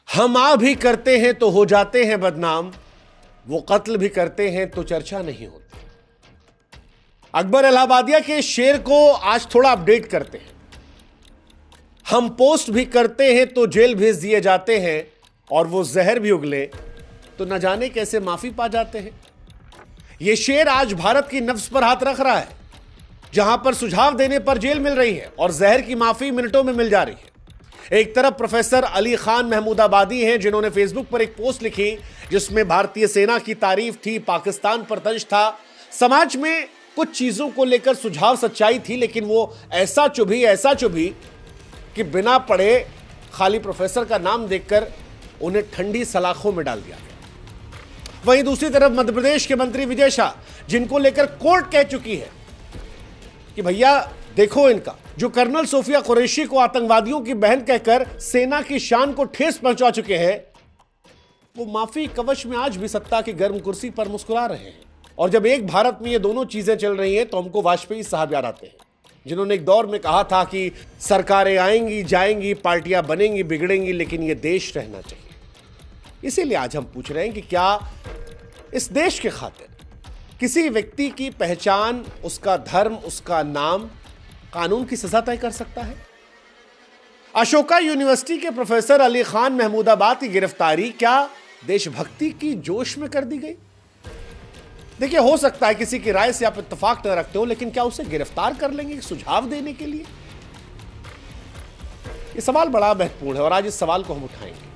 हम आ भी करते हैं तो हो जाते हैं बदनाम, वो कत्ल भी करते हैं तो चर्चा नहीं होती। अकबर इलाहाबादिया के शेर को आज थोड़ा अपडेट करते हैं। हम पोस्ट भी करते हैं तो जेल भेज दिए जाते हैं, और वो जहर भी उगले तो न जाने कैसे माफी पा जाते हैं। यह शेर आज भारत की नफ्स पर हाथ रख रहा है, जहां पर सुझाव देने पर जेल मिल रही है और जहर की माफी मिनटों में मिल जा रही है। एक तरफ प्रोफेसर अली खान महमूदाबादी हैं, जिन्होंने फेसबुक पर एक पोस्ट लिखी जिसमें भारतीय सेना की तारीफ थी, पाकिस्तान पर तंज था, समाज में कुछ चीजों को लेकर सुझाव सच्चाई थी, लेकिन वो ऐसा चुभी कि बिना पढ़े खाली प्रोफेसर का नाम देखकर उन्हें ठंडी सलाखों में डाल दिया गया। वहीं दूसरी तरफ मध्य प्रदेश के मंत्री विजय शाह, जिनको लेकर कोर्ट कह चुकी है कि भैया देखो, इनका जो कर्नल सोफिया कुरैशी को आतंकवादियों की बहन कहकर सेना की शान को ठेस पहुंचा चुके हैं, वो माफी कवच में आज भी सत्ता की गर्म कुर्सी पर मुस्कुरा रहे हैं। और जब एक भारत में ये दोनों चीजें चल रही हैं तो हमको वाजपेयी साहब याद आते हैं, जिन्होंने एक दौर में कहा था कि सरकारें आएंगी जाएंगी, पार्टियां बनेंगी बिगड़ेंगी, लेकिन ये देश रहना चाहिए। इसीलिए आज हम पूछ रहे हैं कि क्या इस देश के खातिर किसी व्यक्ति की पहचान, उसका धर्म, उसका नाम कानून की सजा तय कर सकता है? अशोका यूनिवर्सिटी के प्रोफेसर अली खान महमूदाबाद की गिरफ्तारी क्या देशभक्ति की जोश में कर दी गई? देखिए, हो सकता है किसी की राय से आप इत्तेफाक न रखते हो, लेकिन क्या उसे गिरफ्तार कर लेंगे सुझाव देने के लिए? यह सवाल बड़ा महत्वपूर्ण है और आज इस सवाल को हम उठाएंगे।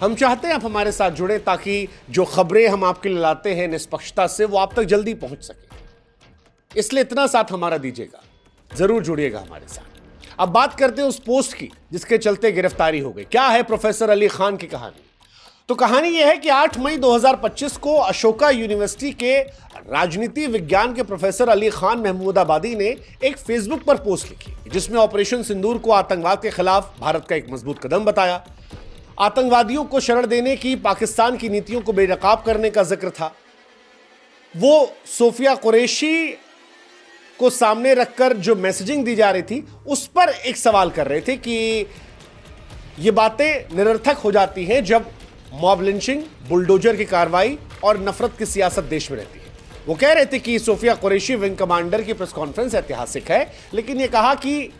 हम चाहते हैं आप हमारे साथ जुड़े, ताकि जो खबरें हम आपके लिए लाते हैं निष्पक्षता से, वो आप तक जल्दी पहुंच सके। इसलिए इतना साथ हमारा दीजिएगा, जरूर जुड़िएगा हमारे साथ। अब बात करते हैं उस पोस्ट की जिसके चलते गिरफ्तारी हो गई। क्या है प्रोफेसर अली खान की कहानी? तो कहानी यह है कि 8 मई 2025 को अशोका यूनिवर्सिटी के राजनीति विज्ञान के प्रोफेसर अली खान महमूदाबादी ने एक फेसबुक पर पोस्ट लिखी, जिसमें ऑपरेशन सिंदूर को आतंकवाद के खिलाफ भारत का एक मजबूत कदम बताया। आतंकवादियों को शरण देने की पाकिस्तान की नीतियों को बेनकाब करने का जिक्र था। वो सोफिया कुरैशी को सामने रखकर जो मैसेजिंग दी जा रही थी, उस पर एक सवाल कर रहे थे कि ये बातें निरर्थक हो जाती हैं जब मॉब लिंचिंग, बुलडोजर की कार्रवाई और नफरत की सियासत देश में रहती है। वो कह रहे थे कि सोफिया कुरैशी विंग कमांडर की प्रेस कॉन्फ्रेंस ऐतिहासिक है, लेकिन ये कहा कि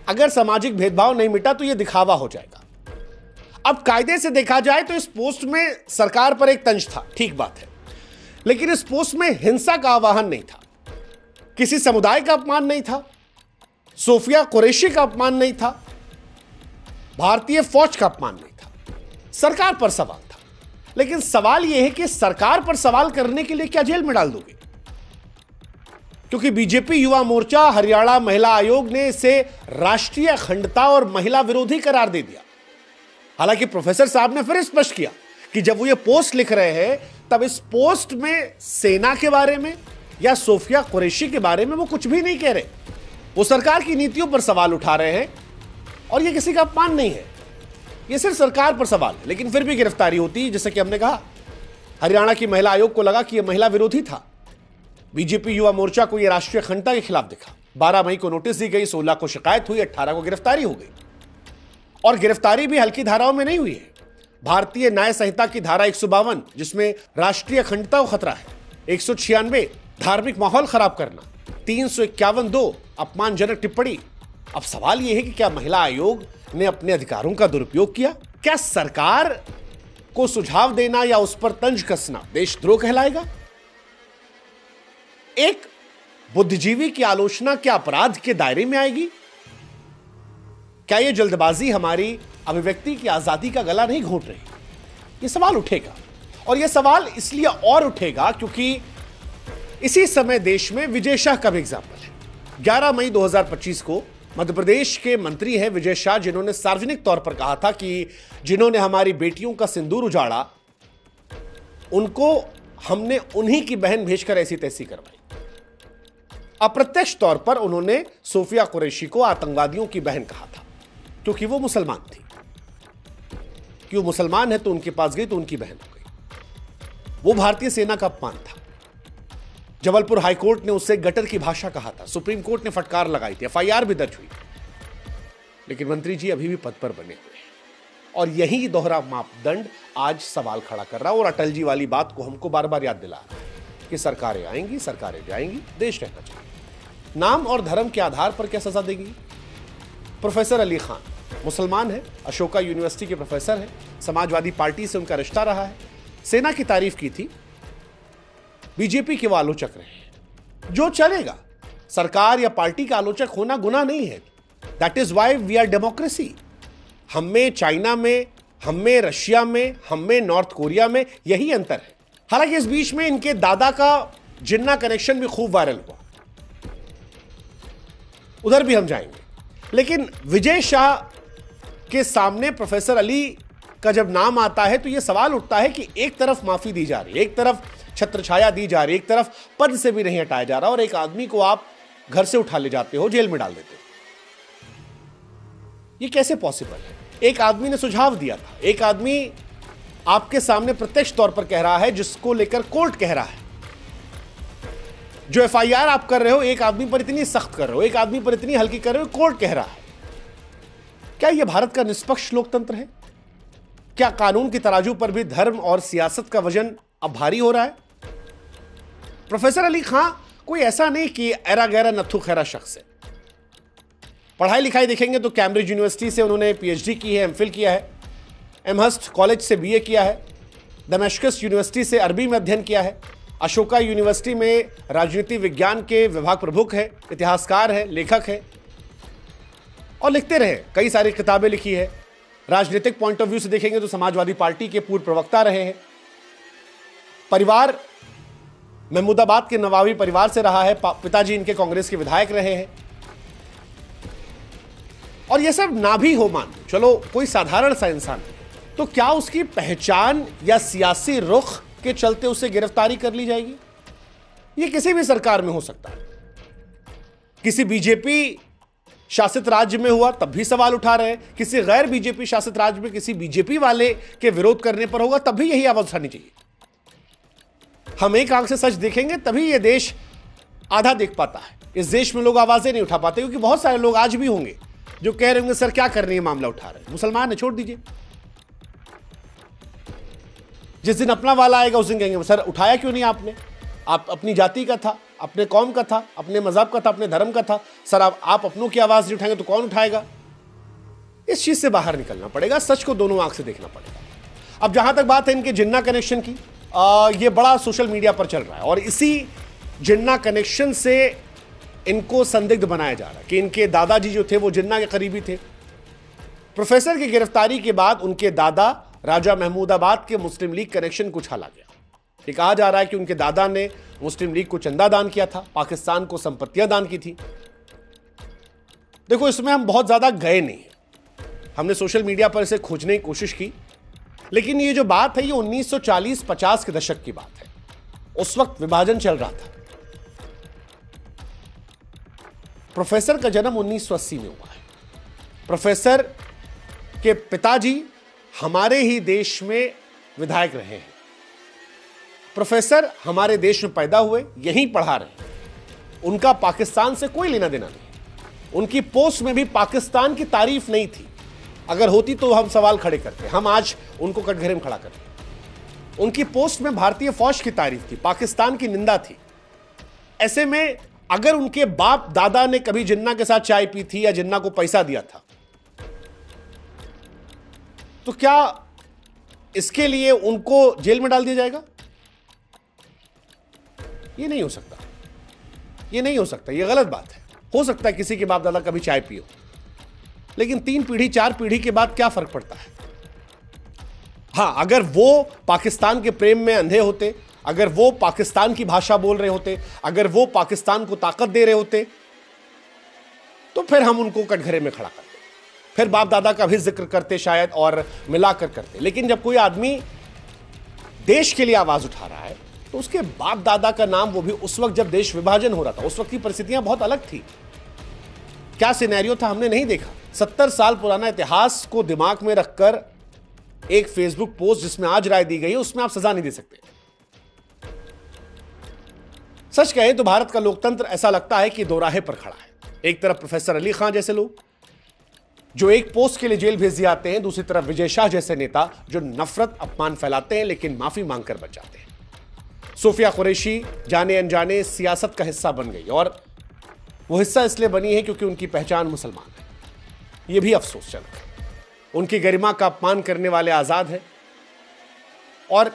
अगर सामाजिक भेदभाव नहीं मिटा तो यह दिखावा हो जाएगा। अब कायदे से देखा जाए तो इस पोस्ट में सरकार पर एक तंज था, ठीक बात है, लेकिन इस पोस्ट में हिंसा का आह्वान नहीं था, किसी समुदाय का अपमान नहीं था, सोफिया कुरैशी का अपमान नहीं था, भारतीय फौज का अपमान नहीं था, सरकार पर सवाल था। लेकिन सवाल यह है कि सरकार पर सवाल करने के लिए क्या जेल में डाल दोगे? क्योंकि बीजेपी युवा मोर्चा, हरियाणा महिला आयोग ने इसे राष्ट्रीय अखंडता और महिला विरोधी करार दे दिया। हालांकि प्रोफेसर साहब ने फिर स्पष्ट किया कि जब वो ये पोस्ट लिख रहे हैं, तब इस पोस्ट में सेना के बारे में या सोफिया कुरैशी के बारे में वो कुछ भी नहीं कह रहे। वो सरकार की नीतियों पर सवाल उठा रहे हैं और ये किसी का अपमान नहीं है, ये सिर्फ सरकार पर सवाल है। लेकिन फिर भी गिरफ्तारी होती है। जैसे कि हमने कहा, हरियाणा की महिला आयोग को लगा कि यह महिला विरोधी था, बीजेपी युवा मोर्चा को यह राष्ट्रीय अखंडता के खिलाफ दिखा। 12 मई को नोटिस दी गई, 16 को शिकायत हुई, 18 को गिरफ्तारी हो गई। और गिरफ्तारी भी हल्की धाराओं में नहीं हुई है। भारतीय न्याय संहिता की धारा 152, जिसमें राष्ट्रीय अखंडता को खतरा है, 196 धार्मिक माहौल खराब करना, 351(2) अपमानजनक टिप्पणी। अब सवाल यह है कि क्या महिला आयोग ने अपने अधिकारों का दुरुपयोग किया? क्या सरकार को सुझाव देना या उस पर तंज कसना देशद्रोह कहलाएगा? एक बुद्धिजीवी की आलोचना क्या अपराध के दायरे में आएगी? क्या यह जल्दबाजी हमारी अभिव्यक्ति की आजादी का गला नहीं घोंट रही? यह सवाल उठेगा, और यह सवाल इसलिए और उठेगा क्योंकि इसी समय देश में विजय शाह का भी एग्जाम्पल है। 11 मई 2025 को मध्य प्रदेश के मंत्री हैं विजय शाह, जिन्होंने सार्वजनिक तौर पर कहा था कि जिन्होंने हमारी बेटियों का सिंदूर उजाड़ा, उनको हमने उन्हीं की बहन भेजकर ऐसी तैसी करवाई। अप्रत्यक्ष तौर पर उन्होंने सोफिया कुरैशी को आतंकवादियों की बहन कहा था, क्योंकि वो मुसलमान थी। कि वो मुसलमान है तो उनके पास गई तो उनकी बहन हो गई। वो भारतीय सेना का अपमान था। जबलपुर हाईकोर्ट ने उससे गटर की भाषा कहा था, सुप्रीम कोर्ट ने फटकार लगाई थी, एफआईआर भी दर्ज हुई। लेकिन मंत्री जी अभी भी पद पर बने हुए हैं और यही दोहरा मापदंड आज सवाल खड़ा कर रहा है और अटल जी वाली बात को हमको बार बार याद दिला रहा है कि सरकारें आएंगी, सरकारें जाएंगी, देश रहना चाहिए। नाम और धर्म के आधार पर क्या सजा देगी? प्रोफेसर अली खान मुसलमान है, अशोका यूनिवर्सिटी के प्रोफेसर है, समाजवादी पार्टी से उनका रिश्ता रहा है, सेना की तारीफ की थी, बीजेपी के वो आलोचक रहे। जो चलेगा, सरकार या पार्टी का आलोचक होना गुनाह नहीं है। That is why we are democracy. हम में चाइना में, हम में रशिया में, हम में नॉर्थ कोरिया में यही अंतर है। हालांकि इस बीच में इनके दादा का जिन्ना कनेक्शन भी खूब वायरल हुआ, उधर भी हम जाएंगे। लेकिन विजय शाह के सामने प्रोफेसर अली का जब नाम आता है तो यह सवाल उठता है कि एक तरफ माफी दी जा रही है, एक तरफ छत्रछाया दी जा रही है, एक तरफ पद से भी नहीं हटाया जा रहा और एक आदमी को आप घर से उठा ले जाते हो, जेल में डाल देते हो। यह कैसे पॉसिबल है? एक आदमी ने सुझाव दिया था, एक आदमी आपके सामने प्रत्यक्ष तौर पर कह रहा है, जिसको लेकर कोर्ट कह रहा है। जो एफआईआर आप कर रहे हो, एक आदमी पर इतनी सख्त कर रहे हो, एक आदमी पर इतनी हल्की कर रहे हो, कोर्ट कह रहा है। क्या यह भारत का निष्पक्ष लोकतंत्र है? क्या कानून की तराजू पर भी धर्म और सियासत का वजन अब भारी हो रहा है? प्रोफेसर अली खां कोई ऐसा नहीं कि ऐरा गैरा नत्थु खैरा शख्स है। पढ़ाई लिखाई देखेंगे तो कैम्ब्रिज यूनिवर्सिटी से उन्होंने पीएचडी की है, एमफिल किया है, एमहर्स्ट कॉलेज से बीए किया है, दमेश्कस यूनिवर्सिटी से अरबी में अध्ययन किया है, अशोका यूनिवर्सिटी में राजनीति विज्ञान के विभाग प्रमुख है, इतिहासकार है, लेखक है और लिखते रहे, कई सारी किताबें लिखी है। राजनीतिक पॉइंट ऑफ व्यू से देखेंगे तो समाजवादी पार्टी के पूर्व प्रवक्ता रहे हैं। परिवार महमूदाबाद के नवाबी परिवार से रहा है, पिताजी इनके कांग्रेस के विधायक रहे हैं। और यह सब ना भी हो, मान चलो कोई साधारण सा इंसान है, तो क्या उसकी पहचान या सियासी रुख के चलते उसे गिरफ्तारी कर ली जाएगी? यह किसी भी सरकार में हो सकता है। किसी बीजेपी शासित राज्य में हुआ तब भी सवाल उठा रहे हैं, किसी गैर बीजेपी शासित राज्य में किसी बीजेपी वाले के विरोध करने पर होगा तब भी यही आवाज उठानी चाहिए। हम एक आंख से सच देखेंगे तभी यह देश आधा देख पाता है। इस देश में लोग आवाजें नहीं उठा पाते क्योंकि बहुत सारे लोग आज भी होंगे जो कह रहे होंगे सर क्या कर रही है, मामला उठा रहे हैं, मुसलमान है, छोड़ दीजिए। जिस दिन अपना वाला आएगा उस दिन कहेंगे सर उठाया क्यों नहीं आपने, आप अपनी जाति का था, अपने कौम का था, अपने मजहब का था, अपने धर्म का था, सर आप अपनों की आवाज नहीं उठाएंगे तो कौन उठाएगा? इस चीज से बाहर निकलना पड़ेगा, सच को दोनों आंख से देखना पड़ेगा। अब जहां तक बात है इनके जिन्ना कनेक्शन की, ये बड़ा सोशल मीडिया पर चल रहा है और इसी जिन्ना कनेक्शन से इनको संदिग्ध बनाया जा रहा है कि इनके दादाजी जो थे वो जिन्ना के करीबी थे। प्रोफेसर की गिरफ्तारी के बाद उनके दादा राजा महमूदाबाद के मुस्लिम लीग कनेक्शन को उछाला गया। ये कहा जा रहा है कि उनके दादा ने मुस्लिम लीग को चंदा दान किया था, पाकिस्तान को संपत्तियां दान की थी। देखो इसमें हम बहुत ज्यादा गए नहीं, हमने सोशल मीडिया पर इसे खोजने की कोशिश की, लेकिन ये जो बात है ये 1940-50 के दशक की बात है। उस वक्त विभाजन चल रहा था। प्रोफेसर का जन्म 1980 में हुआ है। प्रोफेसर के पिताजी हमारे ही देश में विधायक रहे हैं। प्रोफेसर हमारे देश में पैदा हुए, यहीं पढ़ा रहे। उनका पाकिस्तान से कोई लेना देना नहीं। उनकी पोस्ट में भी पाकिस्तान की तारीफ नहीं थी। अगर होती तो हम सवाल खड़े करते, हम आज उनको कटघरे में खड़ा करते। उनकी पोस्ट में भारतीय फौज की तारीफ थी, पाकिस्तान की निंदा थी। ऐसे में अगर उनके बाप दादा ने कभी जिन्ना के साथ चाय पी थी या जिन्ना को पैसा दिया था, तो क्या इसके लिए उनको जेल में डाल दिया जाएगा? ये नहीं हो सकता, ये नहीं हो सकता, ये गलत बात है। हो सकता है किसी के बाप दादा कभी चाय पियो, लेकिन 3 पीढ़ी 4 पीढ़ी के बाद क्या फर्क पड़ता है? हां, अगर वो पाकिस्तान के प्रेम में अंधे होते, अगर वो पाकिस्तान की भाषा बोल रहे होते, अगर वो पाकिस्तान को ताकत दे रहे होते, तो फिर हम उनको कटघरे में खड़ा करते, फिर बाप दादा का भी जिक्र करते शायद और मिलाकर करते। लेकिन जब कोई आदमी देश के लिए आवाज उठा रहा है तो उसके बाप दादा का नाम, वो भी उस वक्त जब देश विभाजन हो रहा था, उस वक्त की परिस्थितियां बहुत अलग थी। क्या सिनेरियो था हमने नहीं देखा। 70 साल पुराना इतिहास को दिमाग में रखकर एक फेसबुक पोस्ट जिसमें आज राय दी गई है, उसमें आप सजा नहीं दे सकते। सच कहें तो भारत का लोकतंत्र ऐसा लगता है कि दोराहे पर खड़ा है। एक तरफ प्रोफेसर अली खान जैसे लोग, जो एक पोस्ट के लिए जेल भेज दिए जाते हैं, दूसरी तरफ विजय शाह जैसे नेता जो नफरत अपमान फैलाते हैं लेकिन माफी मांगकर बच जाते हैं। सोफिया कुरैशी जाने अनजाने सियासत का हिस्सा बन गई और वो हिस्सा इसलिए बनी है क्योंकि उनकी पहचान मुसलमान है। यह भी अफसोसजनक है। उनकी गरिमा का अपमान करने वाले आजाद हैं और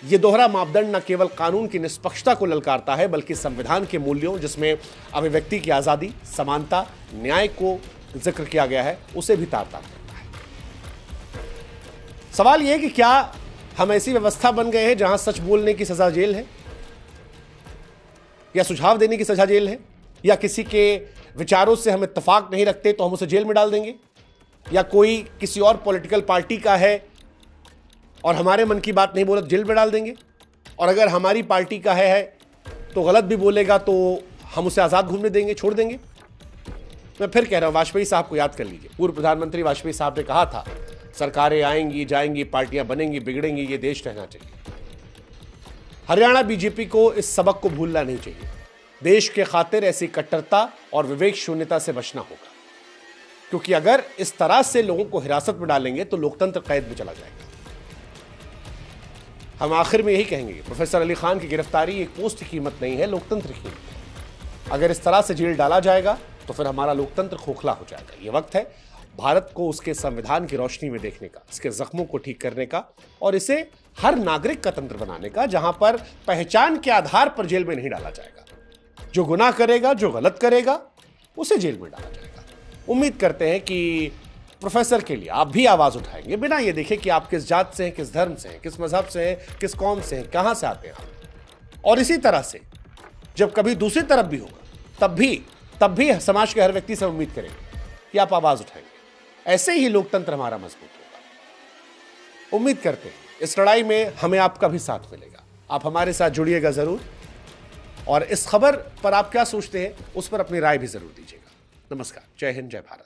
यह दोहरा मापदंड न केवल कानून की निष्पक्षता को ललकारता है बल्कि संविधान के मूल्यों जिसमें अभिव्यक्ति की आजादी, समानता, न्याय को जिक्र किया गया है, उसे भी तार-तार करता है। सवाल यह है कि क्या हम ऐसी व्यवस्था बन गए हैं जहां सच बोलने की सजा जेल है, या सुझाव देने की सजा जेल है, या किसी के विचारों से हम इत्तेफाक नहीं रखते तो हम उसे जेल में डाल देंगे, या कोई किसी और पॉलिटिकल पार्टी का है और हमारे मन की बात नहीं बोला जेल में डाल देंगे, और अगर हमारी पार्टी का है तो गलत भी बोलेगा तो हम उसे आजाद घूमने देंगे, छोड़ देंगे। मैं फिर कह रहा हूं, वाजपेयी साहब को याद कर लीजिए। पूर्व प्रधानमंत्री वाजपेयी साहब ने कहा था, सरकारें आएंगी जाएंगी, पार्टियां बनेंगी बिगड़ेंगी, ये देश रहना चाहिए। हरियाणा बीजेपी को इस सबक को भूलना नहीं चाहिए। देश के खातिर ऐसी कट्टरता और विवेक शून्यता से बचना होगा, क्योंकि अगर इस तरह से लोगों को हिरासत में डालेंगे तो लोकतंत्र कैद में चला जाएगा। हम आखिर में यही कहेंगे, प्रोफेसर अली खान की गिरफ्तारी एक पोस्ट की कीमत नहीं है, लोकतंत्र की कीमत है। अगर इस तरह से जेल डाला जाएगा तो फिर हमारा लोकतंत्र खोखला हो जाएगा। यह वक्त है भारत को उसके संविधान की रोशनी में देखने का, इसके जख्मों को ठीक करने का और इसे हर नागरिक का तंत्र बनाने का, जहां पर पहचान के आधार पर जेल में नहीं डाला जाएगा। जो गुनाह करेगा, जो गलत करेगा, उसे जेल में डाला जाएगा। उम्मीद करते हैं कि प्रोफेसर के लिए आप भी आवाज उठाएंगे, बिना ये देखे कि आप किस जात से हैं, किस धर्म से हैं, किस मजहब से हैं, किस कौम से हैं, कहां से आते हैं आप। और इसी तरह से जब कभी दूसरी तरफ भी होगा तब भी समाज के हर व्यक्ति से उम्मीद करेंगे कि आप आवाज उठाएंगे। ऐसे ही लोकतंत्र हमारा मजबूत होगा। उम्मीद करते हैं इस लड़ाई में हमें आपका भी साथ मिलेगा। आप हमारे साथ जुड़िएगा जरूर, और इस खबर पर आप क्या सोचते हैं उस पर अपनी राय भी जरूर दीजिएगा। नमस्कार, जय हिंद, जय भारत।